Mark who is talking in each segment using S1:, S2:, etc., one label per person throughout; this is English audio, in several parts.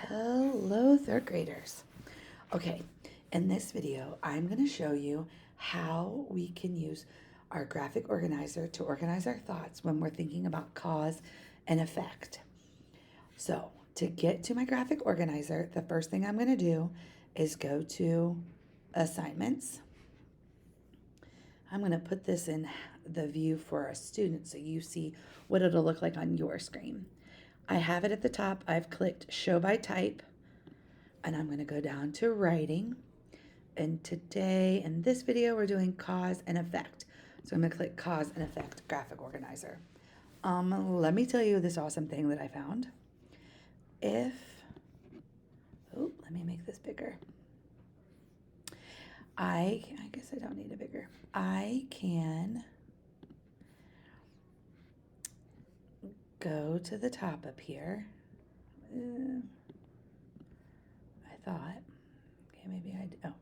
S1: Hello, third graders. Okay, in this video, I'm going to show you how we can use our graphic organizer to organize our thoughts when we're thinking about cause and effect. So, to get to my graphic organizer, the first thing I'm going to do is go to assignments. I'm going to put this in the view for a student so you see what it'll look like on your screen. I have it at the top. I've clicked show by type, and I'm going to go down to writing. And today in this video, we're doing cause and effect. So I'm going to click cause and effect graphic organizer. Let me tell you this awesome thing that I found. Let me make this bigger. I guess I don't need it bigger. I can go to the top up here. I thought, okay, maybe I, oh.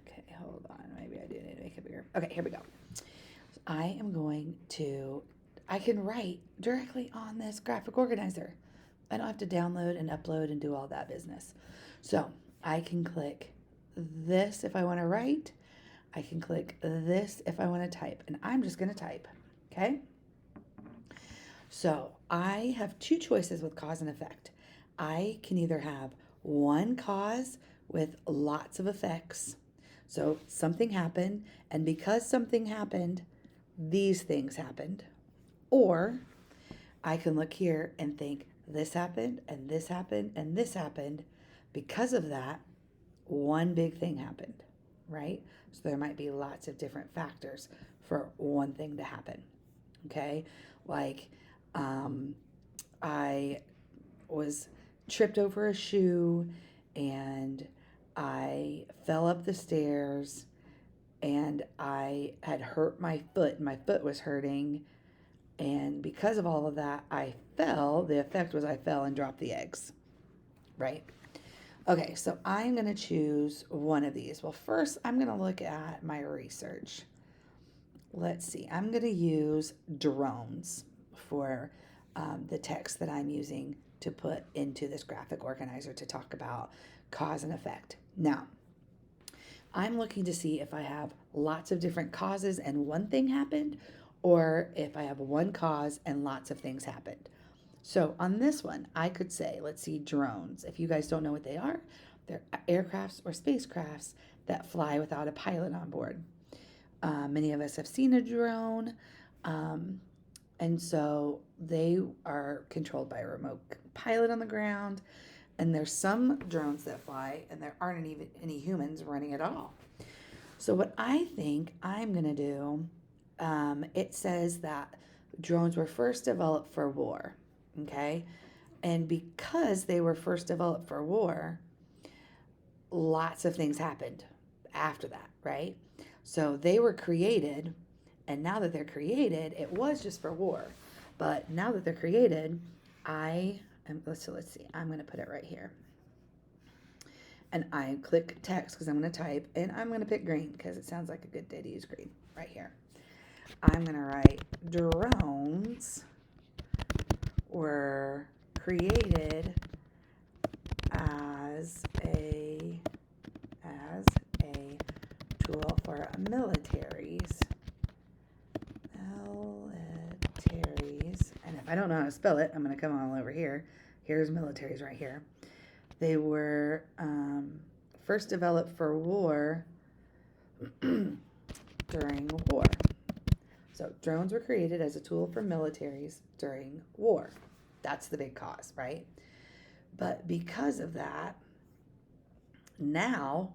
S1: Okay, hold on, maybe I do need to make it bigger. Okay, here we go. I can write directly on this graphic organizer. I don't have to download and upload and do all that business. So I can click this if I want to write. I can click this if I want to type, and I'm just going to type, okay? So I have two choices with cause and effect. I can either have one cause with lots of effects. So something happened, and because something happened, these things happened. Or I can look here and think this happened, and this happened, and this happened. Because of that, one big thing happened, right? So there might be lots of different factors for one thing to happen, okay? Like, I was tripped over a shoe and I fell up the stairs and I had hurt my foot. My foot was hurting. And because of all of that, I fell. The effect was I fell and dropped the eggs, right? Okay, so I'm going to choose one of these. Well, first, I'm going to look at my research. Let's see. I'm going to use drones for the text that I'm using to put into this graphic organizer to talk about cause and effect. Now, I'm looking to see if I have lots of different causes and one thing happened, or if I have one cause and lots of things happened. So on this one, I could say, let's see, drones. If you guys don't know what they are, they're aircrafts or spacecrafts that fly without a pilot on board. Many of us have seen a drone, and so they are controlled by a remote pilot on the ground. And there's some drones that fly, and there aren't even any humans running at all. So what I think I'm going to do, it says that drones were first developed for war, okay? And because they were first developed for war, lots of things happened after that, right? So they were created, and now that they're created, it was just for war. But now that they're created, let's see, I'm going to put it right here. And I click text because I'm going to type, and I'm going to pick green because it sounds like a good day to use green right here. I'm going to write drones were created as a tool for militaries. And if I don't know how to spell it, I'm going to come on over here. Here's militaries right here. They were first developed for war during war. So drones were created as a tool for militaries during war. That's the big cause, right? But because of that, now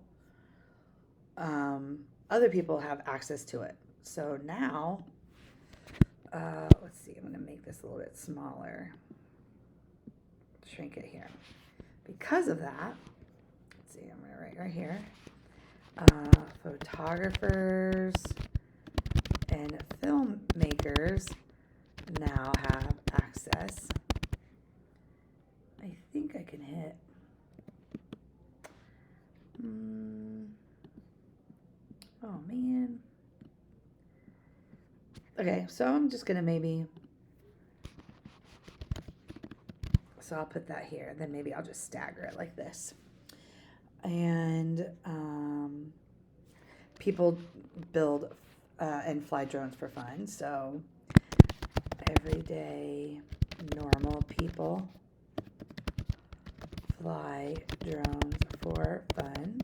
S1: other people have access to it. So now, let's see, I'm going to make this a little bit smaller. Shrink it here. Because of that, let's see, I'm going to write right here. Photographers and filmmakers now have access. I think I can hit. Oh man. Okay, so I'm just gonna maybe So I'll put that here. Then maybe I'll just stagger it like this. And people build and fly drones for fun. So everyday normal people fly drones for fun.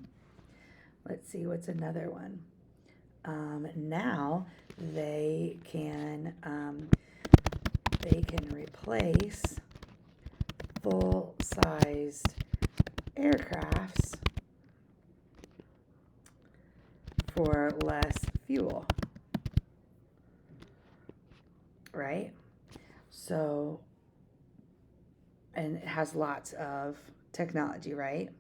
S1: Let's see, what's another one? Now they can replace full-sized aircrafts for less fuel, right? So, and it has lots of technology, right?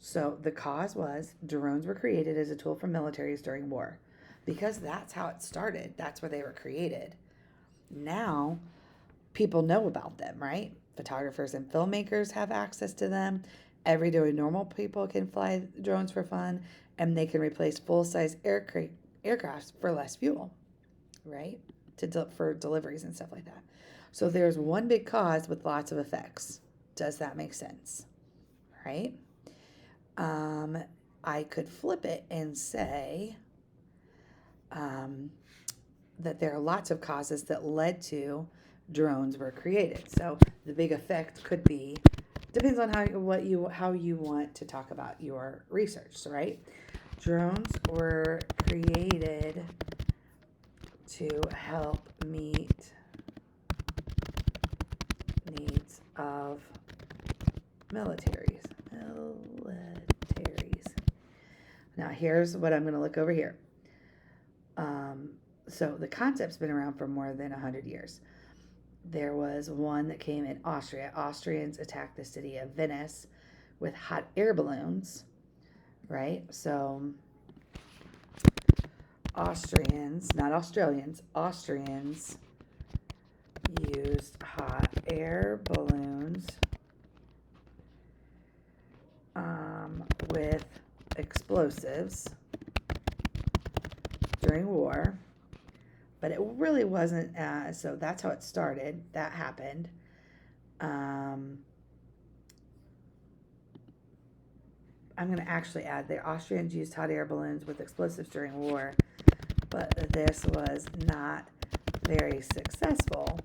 S1: So the cause was drones were created as a tool for militaries during war, because that's how it started. That's where they were created. Now people know about them, right? Photographers and filmmakers have access to them. Everyday normal people can fly drones for fun, and they can replace full-size aircrafts for less fuel, right? For deliveries and stuff like that. So there's one big cause with lots of effects. Does that make sense? Right? I could flip it and say that there are lots of causes that led to drones were created. So the big effect could be, depends on how you want to talk about your research, right? Drones were created to help meet needs of militaries. Now here's what I'm going to look over here. So the concept's been around for more than 100 years. There was one that came in Austria. Austrians attacked the city of Venice with hot air balloons, right? So Austrians, not Australians, Austrians used hot air balloons with explosives during war, but it really wasn't, so that's how it started. That happened. I'm going to actually add the Austrians used hot air balloons with explosives during war, but this was not very successful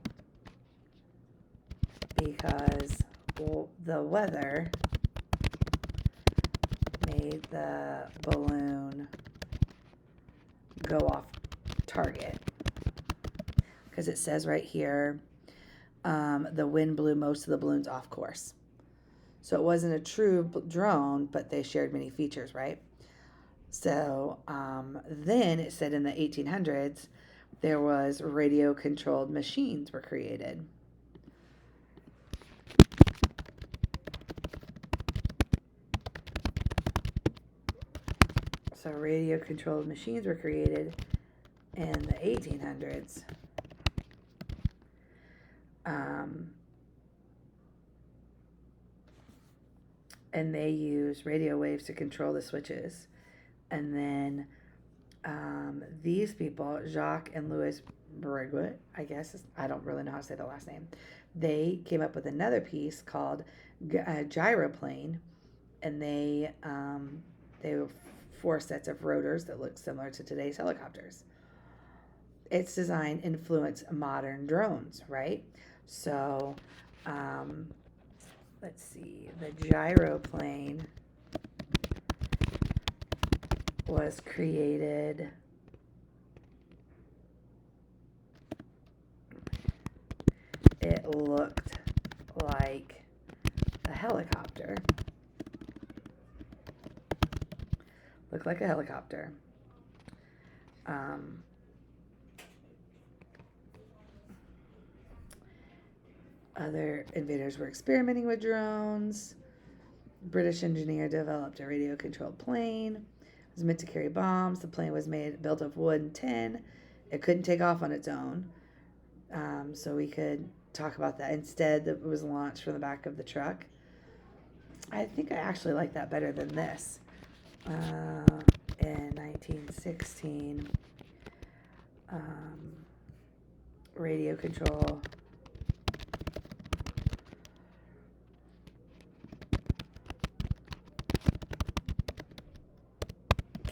S1: because the weather made the balloon go off target. Because it says right here, the wind blew most of the balloons off course. So it wasn't a true drone, but they shared many features, right? So then it said in the 1800s, there was radio-controlled machines were created. So radio-controlled machines were created in the 1800s. And they use radio waves to control the switches. And then these people, Jacques and Louis Breguet, I guess, I don't really know how to say the last name, they came up with another piece called gyroplane, and they were 4 sets of rotors that look similar to today's helicopters. Its design influenced modern drones, right? So, let's see, the gyroplane was created it looked like a helicopter. Looked like a helicopter. Other inventors were experimenting with drones. British engineer developed a radio-controlled plane. It was meant to carry bombs. The plane was built of wood and tin. It couldn't take off on its own. So we could talk about that. Instead, it was launched from the back of the truck. I think I actually like that better than this. In 1916, radio control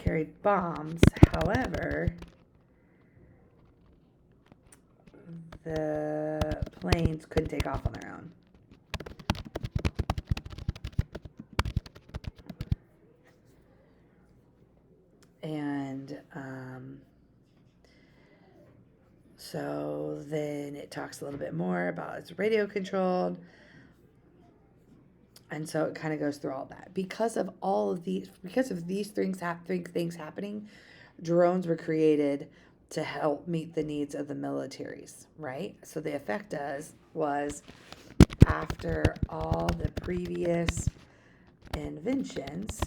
S1: carried bombs. However, the planes couldn't take off on their own. And so then it talks a little bit more about it's radio controlled. And so it kind of goes through all that. Because of these things happening, drones were created to help meet the needs of the militaries, right? So the effect was after all the previous inventions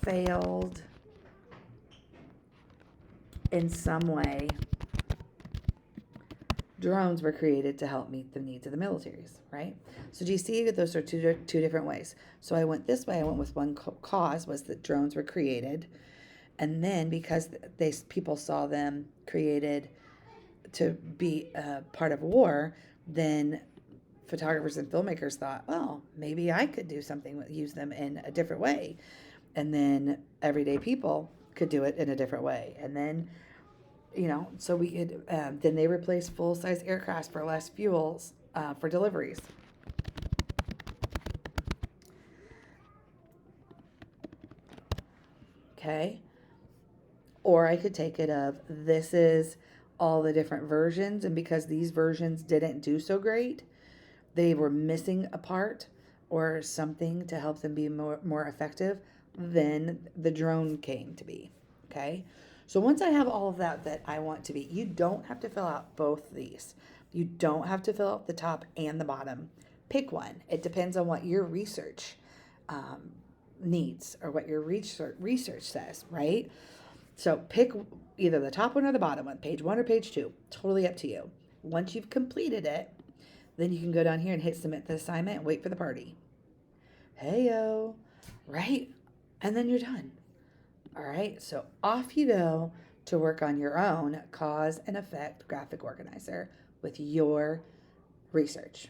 S1: failed in some way, drones were created to help meet the needs of the militaries, right? So do you see that those are two different ways? So I went this way. I went with one cause was that drones were created, and then because people saw them created to be part of war, then photographers and filmmakers thought, well, maybe I could do something, use them in a different way, and then everyday people could do it in a different way, and then so we could, then they replaced full-size aircraft for less fuels for deliveries. Okay. Or I could take it of this is all the different versions, and because these versions didn't do so great, they were missing a part or something to help them be more effective, then the drone came to be. Okay. So once I have all of that I want to be, you don't have to fill out both these. You don't have to fill out the top and the bottom. Pick one. It depends on what your research needs or what your research says, right? So pick either the top one or the bottom one, page 1 or page 2. Totally up to you. Once you've completed it, then you can go down here and hit submit the assignment and wait for the party. Hey-yo, right? And then you're done. All right, so off you go to work on your own cause and effect graphic organizer with your research.